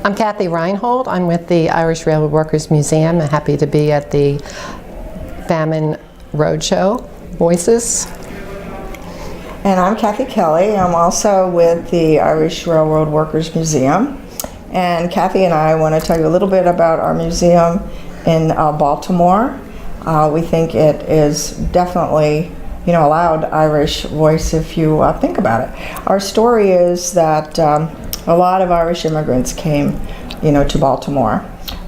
I'm Kathy Reinholdt. I'm with the Irish Railroad Workers Museum. I'm happy to be at the Famine Roadshow Voices. And I'm Kathy Kelly. I'm also with the Irish Railroad Workers Museum. And Kathy and I want to tell you a little bit about our museum in Baltimore. We think it is definitely, a loud Irish voice if you think about it. Our story is that a lot of Irish immigrants came, to Baltimore,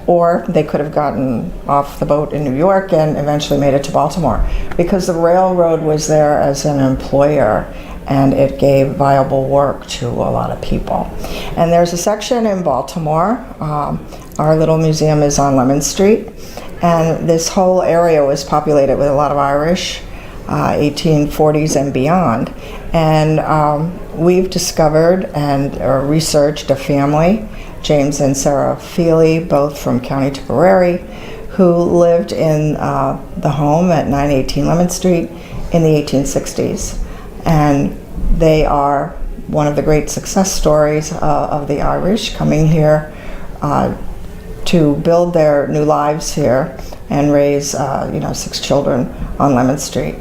or they could have gotten off the boat in New York and eventually made it to Baltimore because the railroad was there as an employer and it gave viable work to a lot of people. And there's a section in Baltimore. Our little museum is on Lemon Street, and this whole area was populated with a lot of Irish, 1840s and beyond. And we've discovered and researched a family, James and Sarah Feely, both from County Tipperary, who lived in the home at 918 Lemon Street in the 1860s. And they are one of the great success stories of the Irish coming here to build their new lives here and raise 6 children on Lemon Street.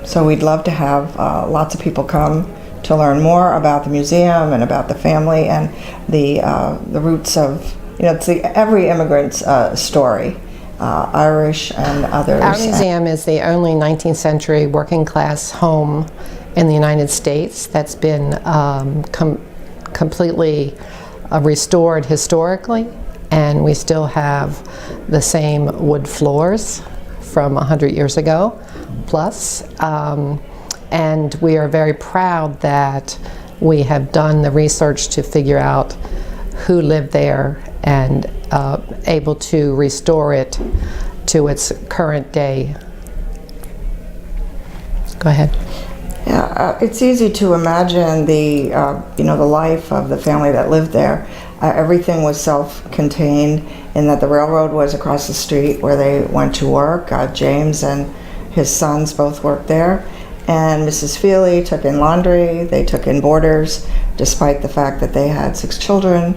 So we'd love to have lots of people come to learn more about the museum and about the family and the roots of, it's every immigrant's story, Irish and others. Our museum is the only 19th century working class home in the United States that's been completely restored historically, and we still have the same wood floors from 100 years ago plus. And we are very proud that we have done the research to figure out who lived there and able to restore it to its current day. Go ahead. Yeah, it's easy to imagine the the life of the family that lived there. Everything was self-contained in that the railroad was across the street where they went to work. James and his sons both worked there. And Mrs. Feely took in laundry, they took in boarders, despite the fact that they had 6 children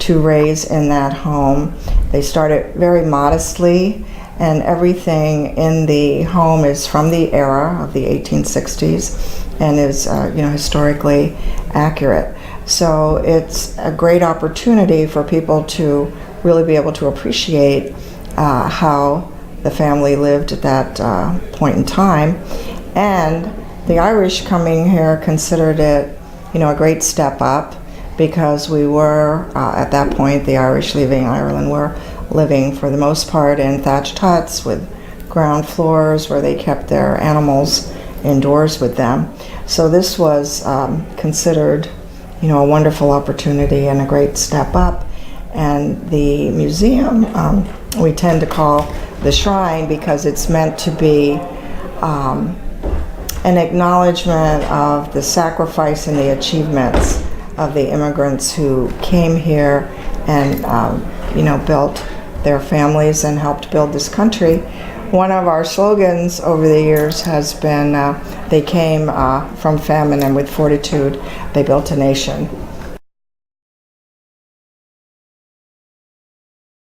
to raise in that home. They started very modestly, and everything in the home is from the era of the 1860s and is historically accurate. So it's a great opportunity for people to really be able to appreciate how the family lived at that point in time. And the Irish coming here considered it, a great step up, because we were, at that point, the Irish leaving Ireland were living for the most part in thatched huts with ground floors where they kept their animals indoors with them. So this was considered, a wonderful opportunity and a great step up. And the museum, we tend to call the shrine because it's meant to be an acknowledgement of the sacrifice and the achievements of the immigrants who came here and built their families and helped build this country. One of our slogans over the years has been, they came from famine, and with fortitude they built a nation.